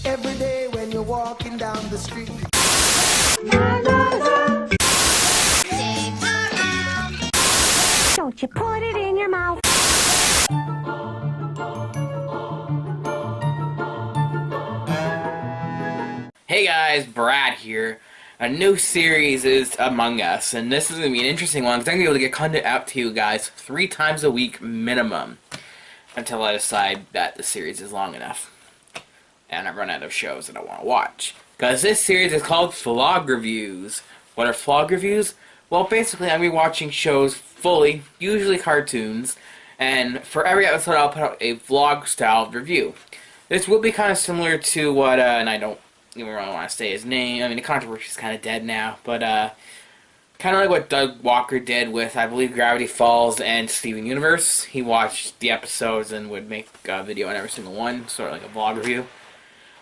Every day when you're walking down the street. Don't you put it in your mouth. Hey guys, Brad here. A new series is Among Us, and this is going to be an interesting one because I'm going to be able to get content out to you guys 3 times a week minimum until I decide that the series is long enough and I run out of shows that I want to watch. Because this series is called VlogReviews. What are VlogReviews? Well, basically I'm going to be watching shows fully, usually cartoons, and for every episode I'll put out a vlog-style review. This will be kind of similar to what, and I don't even really want to say his name. I mean, the controversy is kind of dead now, but kind of like what Doug Walker did with, I believe, Gravity Falls and Steven Universe. He watched the episodes and would make a video on every single one, sort of like a vlog review.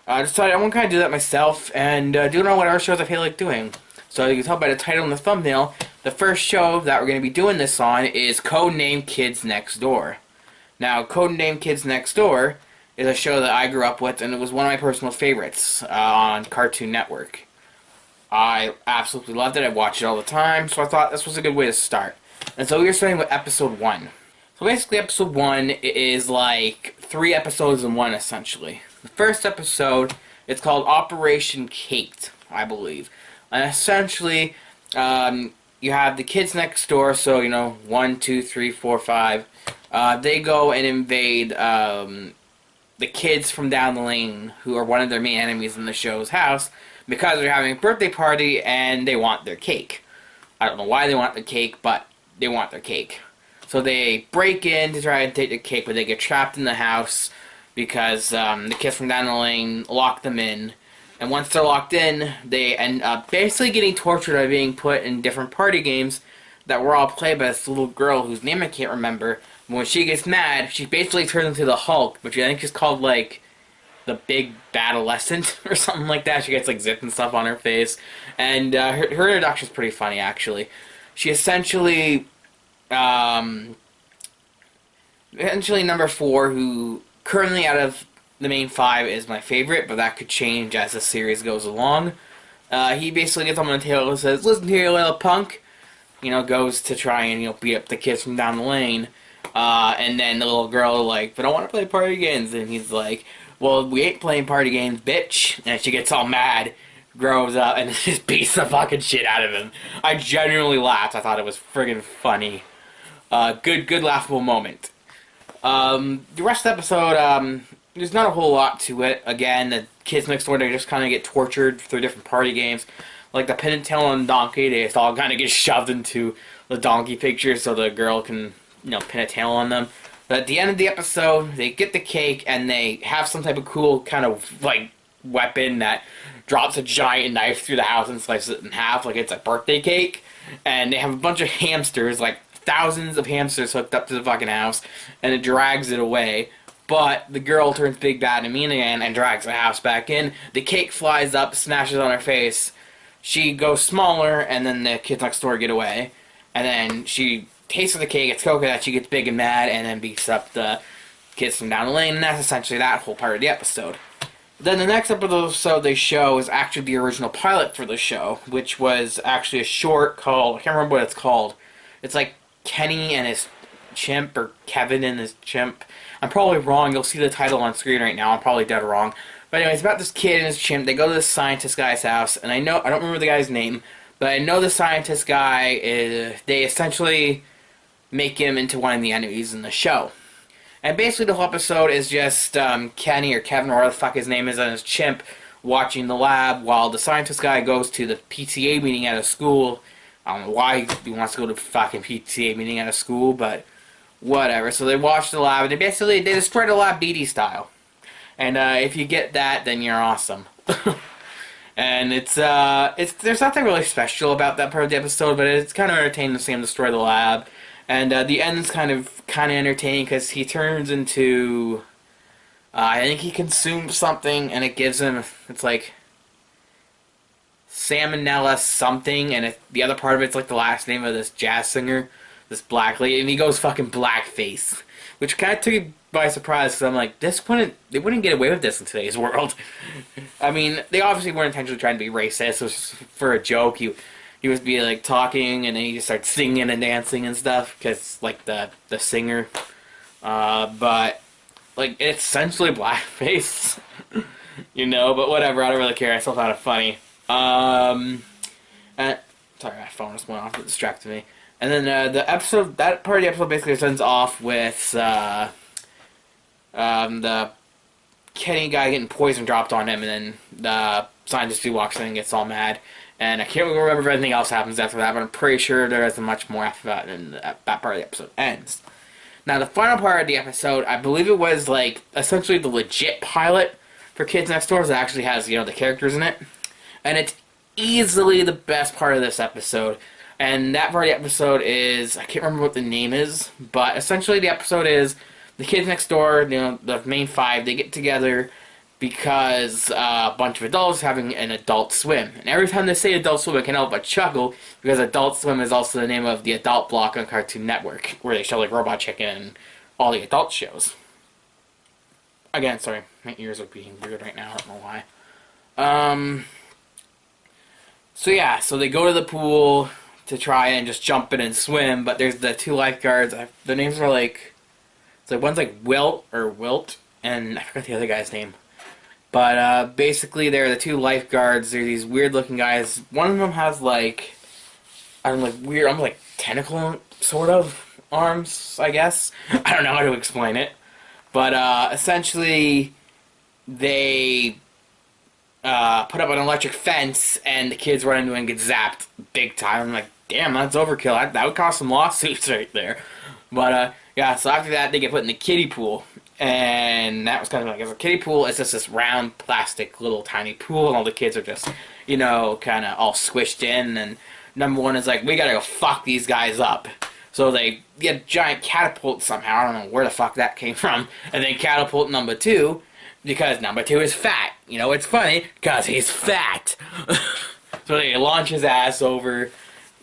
I decided I want to kind of do that myself and do it on whatever shows I feel like doing. So you can tell by the title and the thumbnail, the first show that we're going to be doing this on is Codename Kids Next Door. Now, Codename Kids Next Door is a show that I grew up with, and it was one of my personal favorites on Cartoon Network. I absolutely loved it. I watched it all the time, so I thought this was a good way to start. And so we are starting with episode 1. So basically, episode 1 is like 3 episodes in one, essentially. The first episode, it's called Operation Caked, I believe. And essentially, you have the kids next door, so, 1, 2, 3, 4, 5. They go and invade the kids from down the lane, who are one of their main enemies in the show's house, because they're having a birthday party and they want their cake. I don't know why they want the cake, but they want their cake. So they break in to try and take the cake, but they get trapped in the house because the kids from down the lane lock them in. And once they're locked in, they end up basically getting tortured by being put in different party games that were all played by this little girl whose name I can't remember. When she gets mad, she basically turns into the Hulk, which I think is called, like, the Big Adolescent or something like that. She gets, like, zip and stuff on her face. And her introduction is pretty funny, actually. She essentially, number 4, who currently out of the main 5 is my favorite, but that could change as the series goes along. He basically gets on the tail and says, "Listen here, you little punk." Goes to try and, beat up the kids from down the lane. And then the little girl like, "But I want to play party games." And he's like, "Well, we ain't playing party games, bitch." And she gets all mad, grows up, and just beats the fucking shit out of him. I genuinely laughed. I thought it was friggin' funny. Good laughable moment. The rest of the episode, there's not a whole lot to it. Again, the kids next door, they just kind of get tortured through different party games. Like the pin and tail on donkey, they just all kind of get shoved into the donkey picture so the girl can, pin a tail on them. But at the end of the episode, they get the cake and they have some type of cool kind of, like, weapon that drops a giant knife through the house and slices it in half like it's a birthday cake. And they have a bunch of hamsters, like thousands of hamsters hooked up to the fucking house, and it drags it away. But the girl turns big, bad, and mean again and drags the house back in. The cake flies up, smashes on her face. She goes smaller, and then the kids next door get away. And then she tastes the cake, it's coconut, she gets big and mad, and then beats up the kids from down the lane, and that's essentially that whole part of the episode. Then the next episode they show is actually the original pilot for the show, which was actually a short called, I can't remember what it's called. It's like Kenny and his chimp, or Kevin and his chimp. I'm probably wrong, you'll see the title on screen right now, I'm probably dead wrong. But anyway, it's about this kid and his chimp. They go to this scientist guy's house, and I don't remember the guy's name, but I know the scientist guy they essentially make him into one of the enemies in the show. And basically the whole episode is just Kenny or Kevin, or whatever the fuck his name is, and his chimp watching the lab while the scientist guy goes to the PTA meeting at a school. I don't know why he wants to go to the fucking PTA meeting at a school, but whatever. So they watch the lab, and they destroy the lab BD style. And if you get that, then you're awesome. And there's nothing really special about that part of the episode, but it's kind of entertaining to see him destroy the lab. And the end's kind of entertaining because he turns into, I think he consumes something, and it gives him, it's like Salmonella something, and the other part of it's like the last name of this jazz singer, this black lady, and he goes fucking blackface. which kind of took me by surprise because I'm like, they wouldn't get away with this in today's world. I mean, they obviously weren't intentionally trying to be racist. It was just for a joke. He was be like talking, and then he just started singing and dancing and stuff because like the singer. But like it's essentially blackface, you know. But whatever, I don't really care. I still found it funny. Sorry, my phone just went off. It distracted me. And then that part of the episode basically ends off with the Kenny guy getting poison dropped on him, and then the scientist who walks in and gets all mad. And I can't remember if anything else happens after that, but I'm pretty sure there isn't much more after that, and that part of the episode ends. Now, the final part of the episode, I believe it was, like, essentially the legit pilot for Kids Next Door that actually has, you know, the characters in it. And it's easily the best part of this episode. And that part of the episode is, I can't remember what the name is, but essentially the episode is the Kids Next Door, you know, the main five, they get together because a bunch of adults having an Adult Swim. And every time they say Adult Swim, I can't help but chuckle, because Adult Swim is also the name of the adult block on Cartoon Network, where they show like Robot Chicken and all the adult shows. Again, sorry, my ears are being weird right now, I don't know why. So yeah, so they go to the pool to try and just jump in and swim, but there's the two lifeguards, the names are like, it's like one's like Wilt, and I forgot the other guy's name. But basically, they're the two lifeguards. They're these weird-looking guys. One of them has like, almost like tentacle sort of arms, I guess. I don't know how to explain it, but essentially, they put up an electric fence, and the kids run into it and get zapped big time. I'm like, damn, that's overkill. That would cause some lawsuits right there. But yeah, so after that, they get put in the kiddie pool. And that was kind of like, as a kiddie pool, it's just this round, plastic, little tiny pool, and all the kids are just, you know, kind of all squished in, and number one is like, we gotta go fuck these guys up. So they get a giant catapult somehow, I don't know where the fuck that came from, and they catapult number two, because number two is fat. You know, it's funny, because he's fat. So they launch his ass over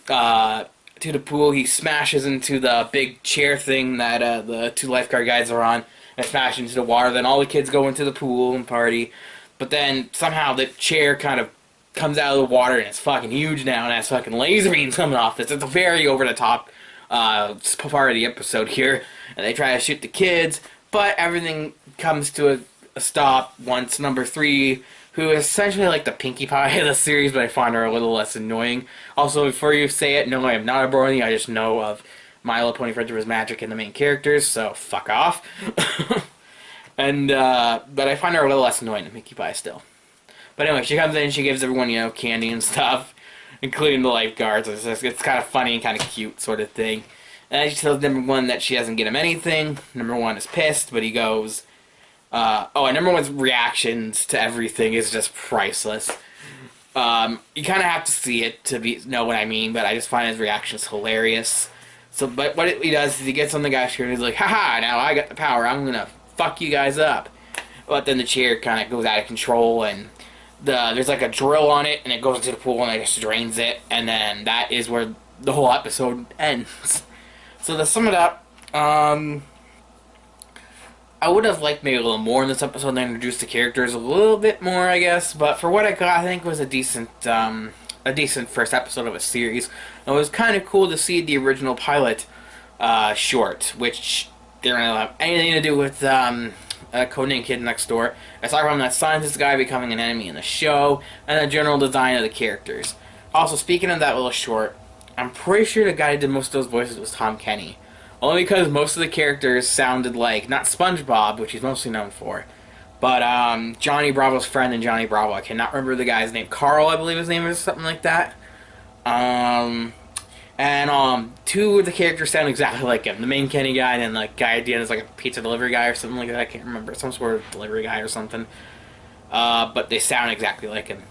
to the pool, he smashes into the big chair thing that the two lifeguard guys are on, and smash into the water. Then all the kids go into the pool and party. But then somehow the chair kind of comes out of the water and it's fucking huge now and has fucking laser beams coming off it. It's a very over-the-top part of the episode here. And they try to shoot the kids, but everything comes to a stop once number three, who is essentially like the Pinkie Pie of the series, but I find her a little less annoying. Also, before you say it, no, I am not a brony. I just know of My Little Pony Friendship is Magic and the main characters, so fuck off. And, but I find her a little less annoying than Pinkie Pie still. But anyway, she comes in, she gives everyone, you know, candy and stuff, including the lifeguards. It's kind of funny and kind of cute sort of thing. And she tells number one that she doesn't get him anything. Number one is pissed, but he goes, and number one's reactions to everything is just priceless. You kind of have to see it to know what I mean, but I just find his reactions hilarious. So, but what he does is he gets on the guy's chair and he's like, haha, now I got the power, I'm gonna fuck you guys up. But then the chair kind of goes out of control, and there's like a drill on it, and it goes into the pool and it just drains it, and then that is where the whole episode ends. So to sum it up, I would have liked maybe a little more in this episode to introduce the characters a little bit more, I guess, but for what I got, I think it was a decent first episode of a series. It was kind of cool to see the original pilot short, which didn't really have anything to do with Codename Kid Next Door, aside from that scientist guy becoming an enemy in the show, and the general design of the characters. Also, speaking of that little short, I'm pretty sure the guy who did most of those voices was Tom Kenny. Only because most of the characters sounded like, not SpongeBob, which he's mostly known for, but Johnny Bravo's friend and Johnny Bravo. I cannot remember the guy's name. Carl, I believe his name is, something like that. Two of the characters sound exactly like him. The main Kenny guy, and then the guy at the end is like a pizza delivery guy or something like that. I can't remember. Some sort of delivery guy or something. But they sound exactly like him.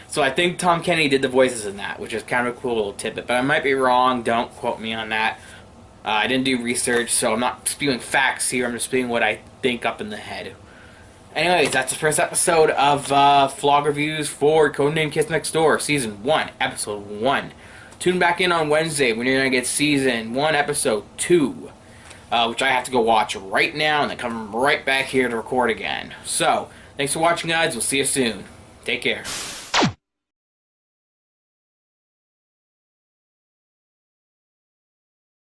So I think Tom Kenny did the voices in that, which is kind of a cool little tidbit. But I might be wrong. Don't quote me on that. I didn't do research, so I'm not spewing facts here. I'm just spewing what I think up in the head. Anyways, that's the first episode of VlogReviews for Codename Kids Next Door, Season 1, Episode 1. Tune back in on Wednesday when you're going to get Season 1, Episode 2. which I have to go watch right now, and then come right back here to record again. So, thanks for watching, guys. We'll see you soon. Take care.